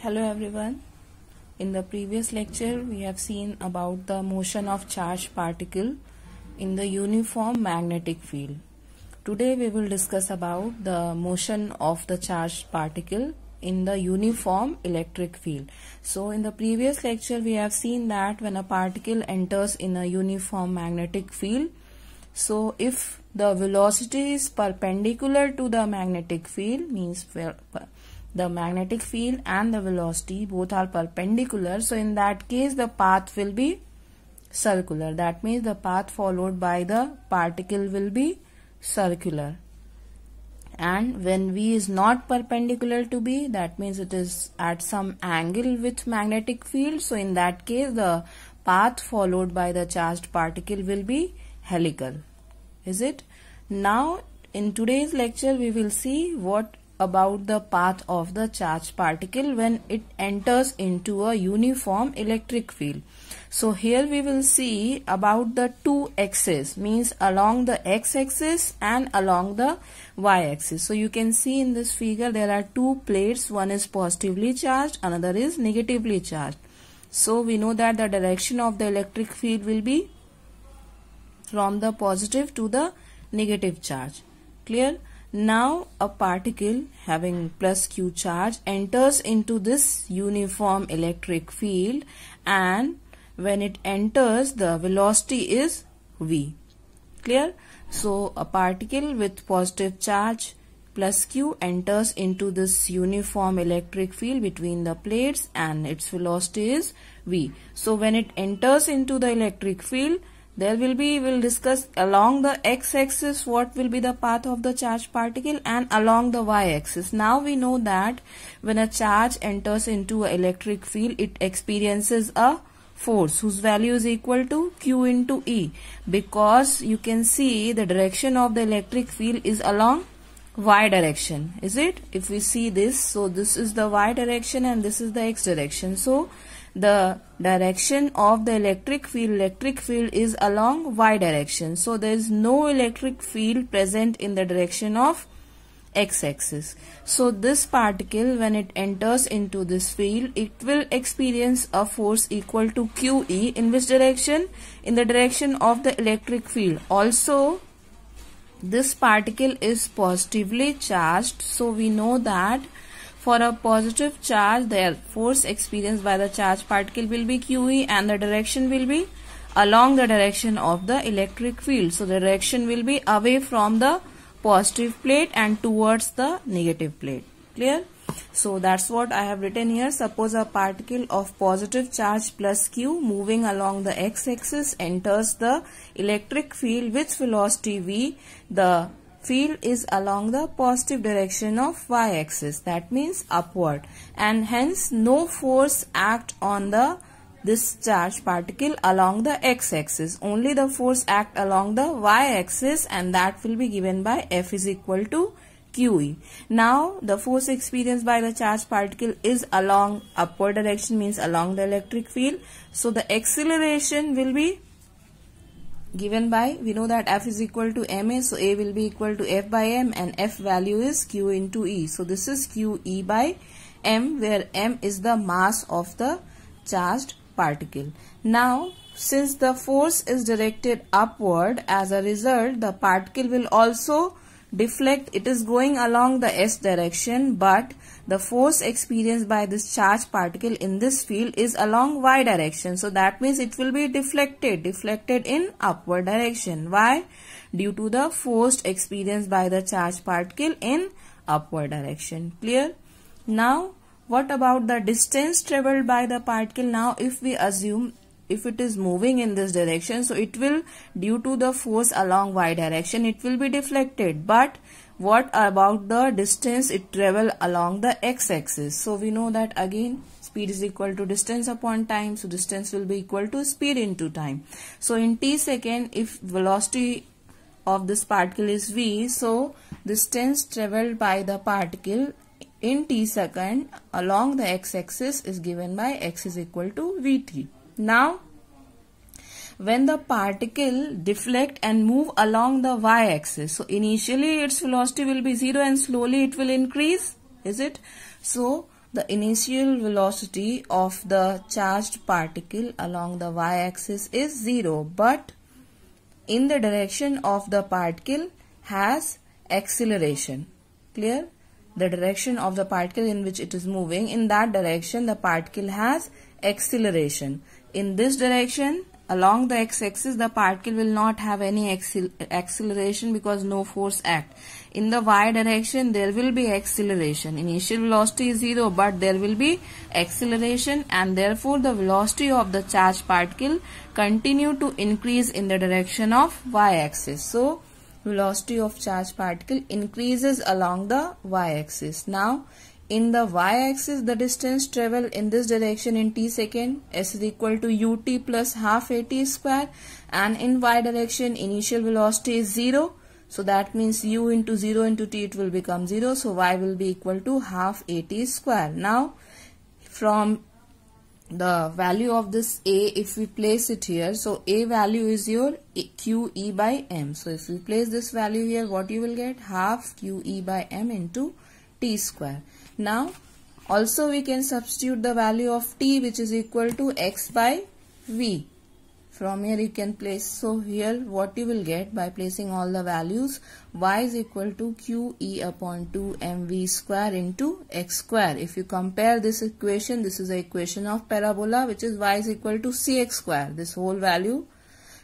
Hello everyone. In the previous lecture we have seen about the motion of charged particle in the uniform magnetic field. Today we will discuss about the motion of the charged particle in the uniform electric field. So in the previous lecture we have seen that when a particle enters in a uniform magnetic field, so if the velocity is perpendicular to the magnetic field, means the magnetic field and the velocity both are perpendicular, so in that case the path will be circular. That means the path followed by the particle will be circular. And when V is not perpendicular to B, that means it is at some angle with magnetic field, so in that case the path followed by the charged particle will be helical. Is it? Now in today's lecture we will see what about the path of the charged particle when it enters into a uniform electric field. So here we will see about the two axes, means along the x-axis and along the y-axis. So you can see in this figure there are two plates, one is positively charged, another is negatively charged. So we know that the direction of the electric field will be from the positive to the negative charge. Clear? Now a particle having plus q charge enters into this uniform electric field, and when it enters the velocity is v. Clear? So a particle with positive charge plus q enters into this uniform electric field between the plates and its velocity is v. So when it enters into the electric field, there will be, we'll discuss along the x-axis what will be the path of the charged particle and along the y-axis. Now we know that when a charge enters into an electric field, it experiences a force whose value is equal to Q into E, because you can see the direction of the electric field is along y direction. Is it? If we see this, so this is the y direction and this is the x direction. So the direction of the electric field is along y direction. So there is no electric field present in the direction of x-axis. So this particle, when it enters into this field, it will experience a force equal to QE. In which direction? In the direction of the electric field. Also, this particle is positively charged. So we know that for a positive charge, the force experienced by the charged particle will be QE and the direction will be along the direction of the electric field. So the direction will be away from the positive plate and towards the negative plate. Clear? So that's what I have written here. Suppose a particle of positive charge plus Q moving along the x-axis enters the electric field with velocity v. The field is along the positive direction of y-axis, that means upward, and hence no force act on this charged particle along the x-axis. Only the force act along the y-axis, and that will be given by F is equal to QE. Now the force experienced by the charged particle is along upward direction, means along the electric field. So the acceleration will be given by, we know that F is equal to ma, so A will be equal to F by m, and F value is Q into E. So this is QE by m, where m is the mass of the charged particle. Now since the force is directed upward, as a result the particle will also deflect. It is going along the s direction, but the force experienced by this charged particle in this field is along y direction. So that means it will be deflected in upward direction. Why? Due to the force experienced by the charged particle in upward direction. Clear? Now what about the distance traveled by the particle? Now if we assume if it is moving in this direction, so it will, due to the force along y direction, it will be deflected. But what about the distance it travel along the x-axis? So we know that again speed is equal to distance upon time, so distance will be equal to speed into time. So in t second, if velocity of this particle is v, so distance traveled by the particle in t second along the x-axis is given by x is equal to vt. Now when the particle deflect and move along the y-axis, so initially its velocity will be 0 and slowly it will increase. Is it? So the initial velocity of the charged particle along the y-axis is 0, but in the direction of the particle has acceleration. Clear? The direction of the particle in which it is moving, in that direction the particle has acceleration. In this direction, along the x-axis, the particle will not have any acceleration because no force act. In the y direction, there will be acceleration. Initial velocity is 0, but there will be acceleration, and therefore the velocity of the charged particle continue to increase in the direction of y-axis. So, velocity of charged particle increases along the y-axis. Now, in the y-axis, the distance traveled in this direction in t second, s is equal to ut plus half at square, and in y direction, initial velocity is 0. So that means u into 0 into t, it will become 0. So y will be equal to half at square. Now, from the value of this a, if we place it here, so a value is your QE by m. So if we place this value here, what you will get? Half QE by m into t square. Now, also we can substitute the value of t, which is equal to x by v. From here you can place, so here what you will get by placing all the values, y is equal to QE upon 2 mv square into x square. If you compare this equation, this is the equation of parabola, which is y is equal to cx square. This whole value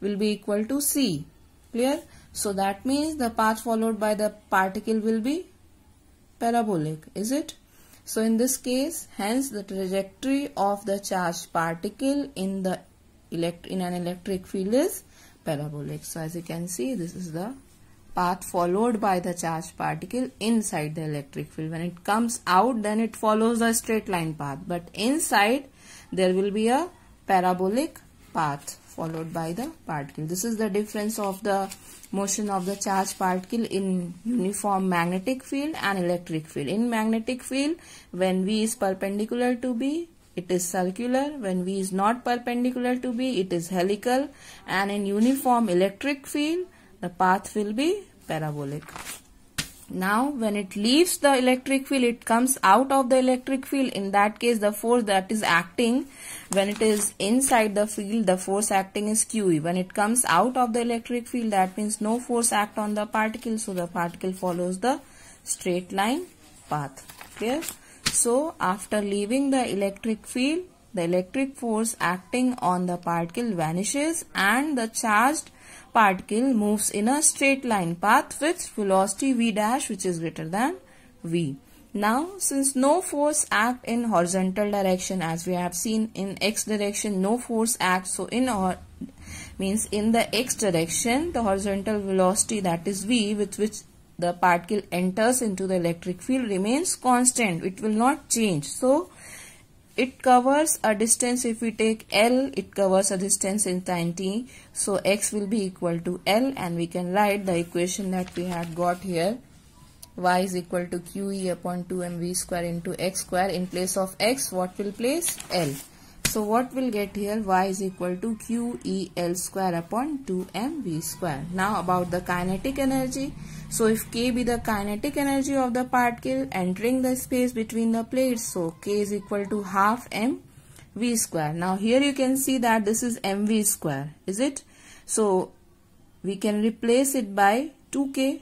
will be equal to c. Clear? So that means the path followed by the particle will be parabolic, is it? So in this case, hence the trajectory of the charged particle in an electric field is parabolic. So as you can see, this is the path followed by the charged particle inside the electric field. When it comes out, then it follows the straight line path, but inside there will be a parabolic path followed by the particle. This is the difference of the motion of the charged particle in uniform magnetic field and electric field. In magnetic field, when V is perpendicular to B, it is circular. When V is not perpendicular to B, it is helical. And in uniform electric field, the path will be parabolic. Now, when it leaves the electric field, it comes out of the electric field. In that case, the force that is acting, when it is inside the field, the force acting is QE. When it comes out of the electric field, that means no force act on the particle. So, the particle follows the straight line path. Clear? So, after leaving the electric field, the electric force acting on the particle vanishes and the charged particle moves in a straight line path with velocity v dash, which is greater than v. Now, since no force act in horizontal direction, as we have seen in x direction, no force acts. So, in the x direction, the horizontal velocity, that is v, with which the particle enters into the electric field, remains constant. It will not change. So, it covers a distance. If we take L, it covers a distance in time t. So, x will be equal to L, and we can write the equation that we had got here. Y is equal to QE upon 2mv square into x square. In place of x, what will place? L. So, what will get here? Y is equal to QEL square upon 2mv square. Now, about the kinetic energy. So, if K be the kinetic energy of the particle entering the space between the plates, so K is equal to half mv square. Now, here you can see that this is mv square, is it? So, we can replace it by 2K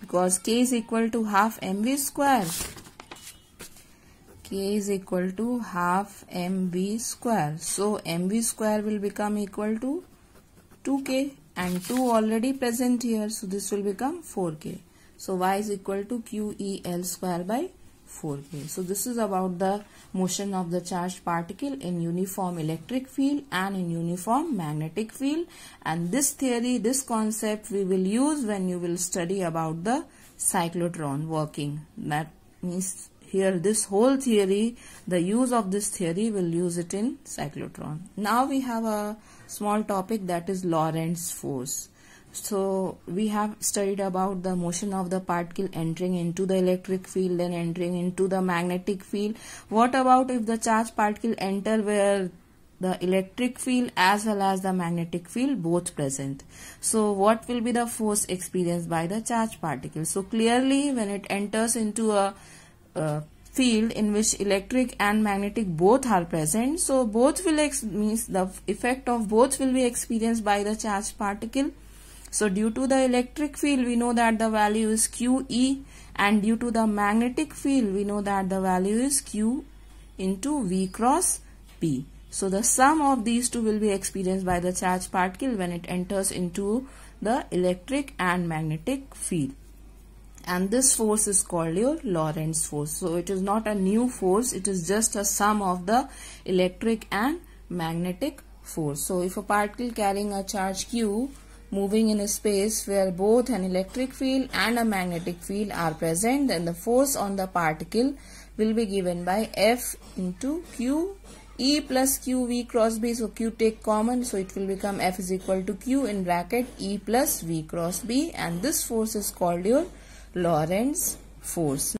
because K is equal to half mv square. K is equal to half mv square. So, mv square will become equal to 2K. And 2 already present here, so this will become 4K. So, Y is equal to QEL square by 4K. So, this is about the motion of the charged particle in uniform electric field and in uniform magnetic field. And this theory, this concept we will use when you will study about the cyclotron working. That means here this whole theory, the use of this theory, will use it in cyclotron. Now we have a small topic, that is Lorentz force. So we have studied about the motion of the particle entering into the electric field and entering into the magnetic field. What about if the charged particle enter where the electric field as well as the magnetic field both present? So what will be the force experienced by the charged particle? So clearly when it enters into a field in which electric and magnetic both are present. So both will means the effect of both will be experienced by the charged particle. So due to the electric field we know that the value is QE, and due to the magnetic field we know that the value is Q into V cross P. So the sum of these two will be experienced by the charged particle when it enters into the electric and magnetic field. And this force is called your Lorentz force. So it is not a new force, it is just a sum of the electric and magnetic force. So if a particle carrying a charge Q moving in a space where both an electric field and a magnetic field are present, then the force on the particle will be given by F into Q E plus Q V cross B. So Q take common, so it will become F is equal to Q in bracket E plus V cross B, and this force is called your Lorentz force.